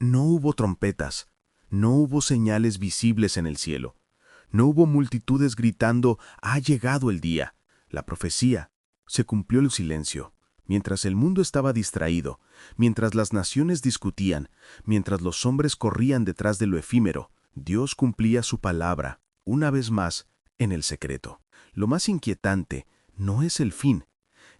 No hubo trompetas, no hubo señales visibles en el cielo, no hubo multitudes gritando, «Ha llegado el día». La profecía. Se cumplió el silencio. Mientras el mundo estaba distraído, mientras las naciones discutían, mientras los hombres corrían detrás de lo efímero, Dios cumplía su palabra, una vez más, en el secreto. Lo más inquietante no es el fin,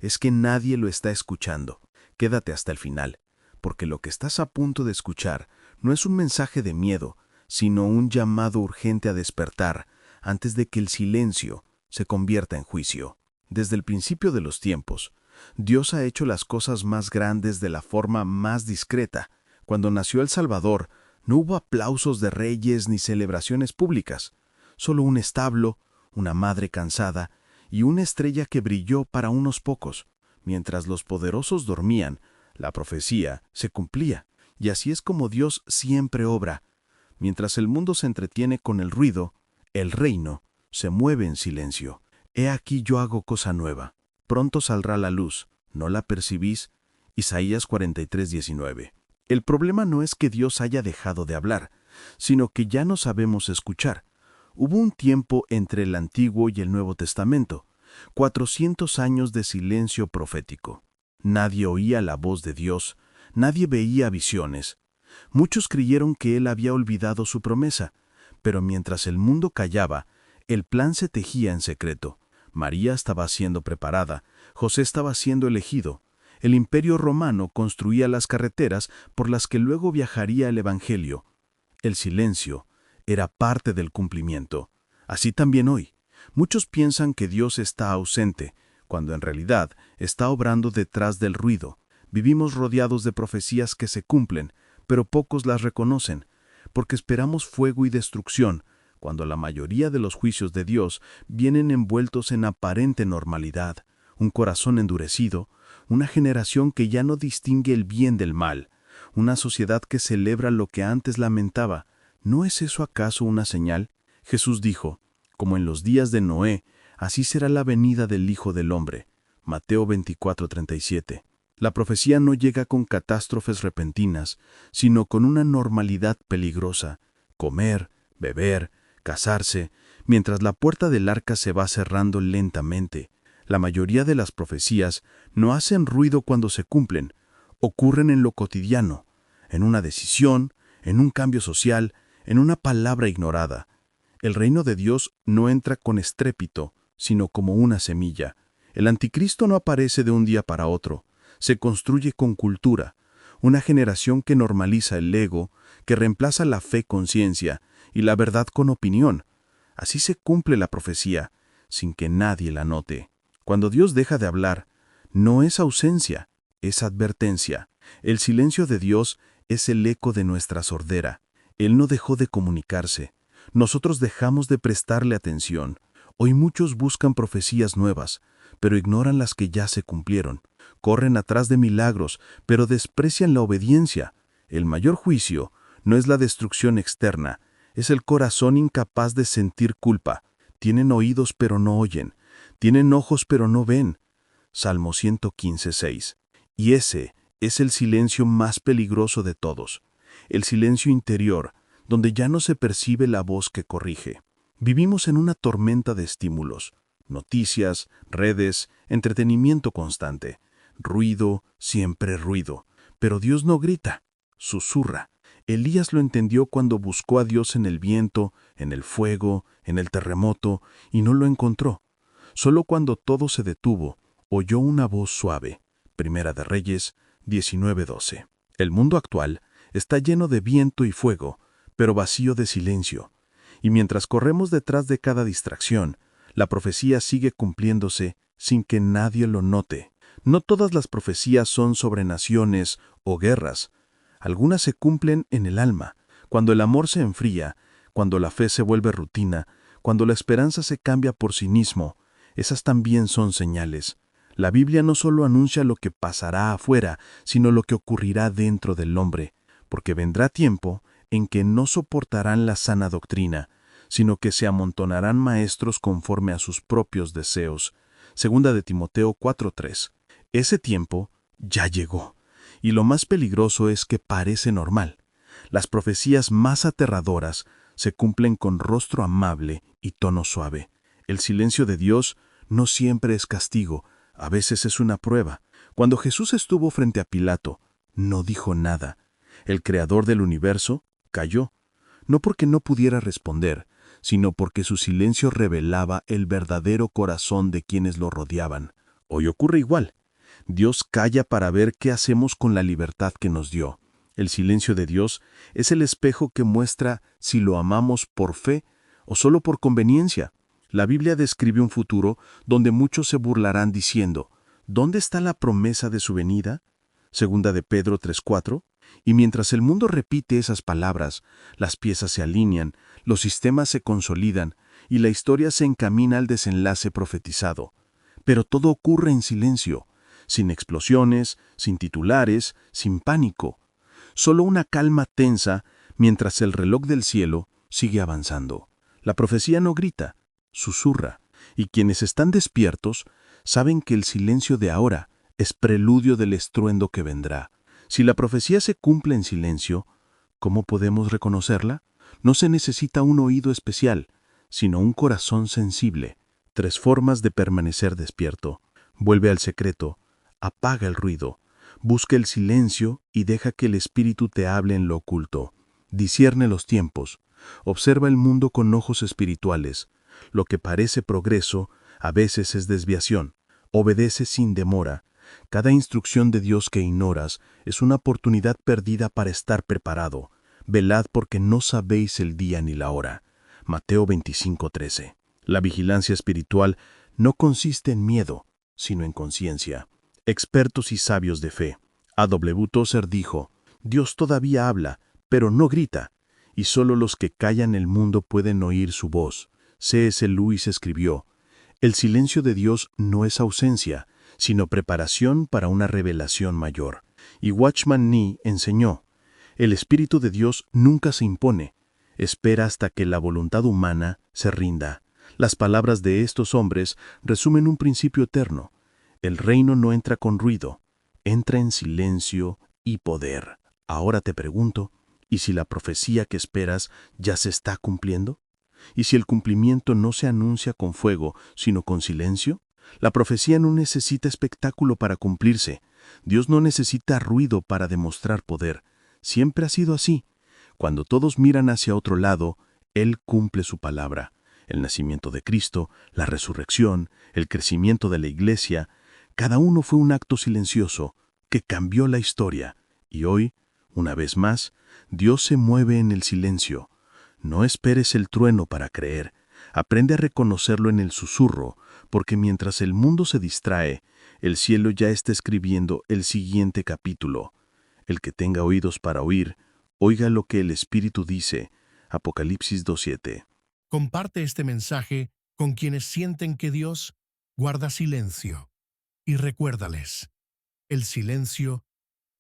es que nadie lo está escuchando. Quédate hasta el final, porque lo que estás a punto de escuchar no es un mensaje de miedo, sino un llamado urgente a despertar antes de que el silencio se convierta en juicio. Desde el principio de los tiempos, Dios ha hecho las cosas más grandes de la forma más discreta. Cuando nació el Salvador, no hubo aplausos de reyes ni celebraciones públicas, solo un establo, una madre cansada y una estrella que brilló para unos pocos. Mientras los poderosos dormían, la profecía se cumplía, y así es como Dios siempre obra. Mientras el mundo se entretiene con el ruido, el reino se mueve en silencio. He aquí yo hago cosa nueva. Pronto saldrá la luz, ¿no la percibís? Isaías 43:19. El problema no es que Dios haya dejado de hablar, sino que ya no sabemos escuchar. Hubo un tiempo entre el Antiguo y el Nuevo Testamento, 400 años de silencio profético. Nadie oía la voz de Dios, nadie veía visiones. Muchos creyeron que Él había olvidado su promesa, pero mientras el mundo callaba, el plan se tejía en secreto. María estaba siendo preparada, José estaba siendo elegido. El Imperio Romano construía las carreteras por las que luego viajaría el Evangelio. El silencio era parte del cumplimiento. Así también hoy. Muchos piensan que Dios está ausente, cuando en realidad está obrando detrás del ruido. Vivimos rodeados de profecías que se cumplen, pero pocos las reconocen, porque esperamos fuego y destrucción, cuando la mayoría de los juicios de Dios vienen envueltos en aparente normalidad, un corazón endurecido, una generación que ya no distingue el bien del mal, una sociedad que celebra lo que antes lamentaba. ¿No es eso acaso una señal? Jesús dijo, como en los días de Noé, así será la venida del Hijo del Hombre. Mateo 24:37. La profecía no llega con catástrofes repentinas, sino con una normalidad peligrosa. Comer, beber, casarse, mientras la puerta del arca se va cerrando lentamente. La mayoría de las profecías no hacen ruido cuando se cumplen, ocurren en lo cotidiano, en una decisión, en un cambio social, en una palabra ignorada. El reino de Dios no entra con estrépito, sino como una semilla. El anticristo no aparece de un día para otro, se construye con cultura, una generación que normaliza el ego, que reemplaza la fe con ciencia y la verdad con opinión. Así se cumple la profecía, sin que nadie la note. Cuando Dios deja de hablar, no es ausencia, es advertencia. El silencio de Dios es el eco de nuestra sordera. Él no dejó de comunicarse. Nosotros dejamos de prestarle atención. Hoy muchos buscan profecías nuevas, pero ignoran las que ya se cumplieron. Corren atrás de milagros, pero desprecian la obediencia. El mayor juicio no es la destrucción externa, es el corazón incapaz de sentir culpa. Tienen oídos pero no oyen, tienen ojos pero no ven. Salmo 115:6. Y ese es el silencio más peligroso de todos, el silencio interior, donde ya no se percibe la voz que corrige. Vivimos en una tormenta de estímulos, noticias, redes, entretenimiento constante, ruido, siempre ruido. Pero Dios no grita, susurra. Elías lo entendió cuando buscó a Dios en el viento, en el fuego, en el terremoto, y no lo encontró. Solo cuando todo se detuvo, oyó una voz suave. Primera de Reyes 19:12. El mundo actual está lleno de viento y fuego, pero vacío de silencio. Y mientras corremos detrás de cada distracción, la profecía sigue cumpliéndose sin que nadie lo note. No todas las profecías son sobre naciones o guerras. Algunas se cumplen en el alma, cuando el amor se enfría, cuando la fe se vuelve rutina, cuando la esperanza se cambia por cinismo. Esas también son señales. La Biblia no solo anuncia lo que pasará afuera, sino lo que ocurrirá dentro del hombre, porque vendrá tiempo en que no soportarán la sana doctrina, sino que se amontonarán maestros conforme a sus propios deseos. Segunda de Timoteo 4:3. Ese tiempo ya llegó, y lo más peligroso es que parece normal. Las profecías más aterradoras se cumplen con rostro amable y tono suave. El silencio de Dios no siempre es castigo, a veces es una prueba. Cuando Jesús estuvo frente a Pilato, no dijo nada. El creador del universo calló, no porque no pudiera responder, sino porque su silencio revelaba el verdadero corazón de quienes lo rodeaban. Hoy ocurre igual. Dios calla para ver qué hacemos con la libertad que nos dio. El silencio de Dios es el espejo que muestra si lo amamos por fe o solo por conveniencia. La Biblia describe un futuro donde muchos se burlarán diciendo, ¿dónde está la promesa de su venida? Segunda de Pedro 3:4. Y mientras el mundo repite esas palabras, las piezas se alinean, los sistemas se consolidan y la historia se encamina al desenlace profetizado. Pero todo ocurre en silencio, sin explosiones, sin titulares, sin pánico. Solo una calma tensa mientras el reloj del cielo sigue avanzando. La profecía no grita, susurra, y quienes están despiertos saben que el silencio de ahora es preludio del estruendo que vendrá. Si la profecía se cumple en silencio, ¿cómo podemos reconocerla? No se necesita un oído especial, sino un corazón sensible. 3 formas de permanecer despierto. Vuelve al secreto, apaga el ruido, busca el silencio y deja que el Espíritu te hable en lo oculto. Discierne los tiempos, observa el mundo con ojos espirituales. Lo que parece progreso, a veces es desviación. Obedece sin demora. Cada instrucción de Dios que ignoras es una oportunidad perdida para estar preparado. Velad porque no sabéis el día ni la hora. Mateo 25:13. La vigilancia espiritual no consiste en miedo, sino en conciencia. Expertos y sabios de fe. A. W. Tozer dijo, Dios todavía habla, pero no grita, y solo los que callan el mundo pueden oír su voz. C.S. Lewis escribió, el silencio de Dios no es ausencia, sino preparación para una revelación mayor. Y Watchman Nee enseñó, el Espíritu de Dios nunca se impone, espera hasta que la voluntad humana se rinda. Las palabras de estos hombres resumen un principio eterno. El reino no entra con ruido, entra en silencio y poder. Ahora te pregunto, ¿y si la profecía que esperas ya se está cumpliendo? ¿Y si el cumplimiento no se anuncia con fuego, sino con silencio? La profecía no necesita espectáculo para cumplirse. Dios no necesita ruido para demostrar poder. Siempre ha sido así. Cuando todos miran hacia otro lado, Él cumple su palabra. El nacimiento de Cristo, la resurrección, el crecimiento de la Iglesia, cada uno fue un acto silencioso que cambió la historia. Y hoy, una vez más, Dios se mueve en el silencio. No esperes el trueno para creer. Aprende a reconocerlo en el susurro, porque mientras el mundo se distrae, el cielo ya está escribiendo el siguiente capítulo. El que tenga oídos para oír, oiga lo que el Espíritu dice. Apocalipsis 2:7. Comparte este mensaje con quienes sienten que Dios guarda silencio y recuérdales, el silencio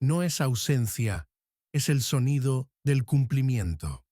no es ausencia, es el sonido del cumplimiento.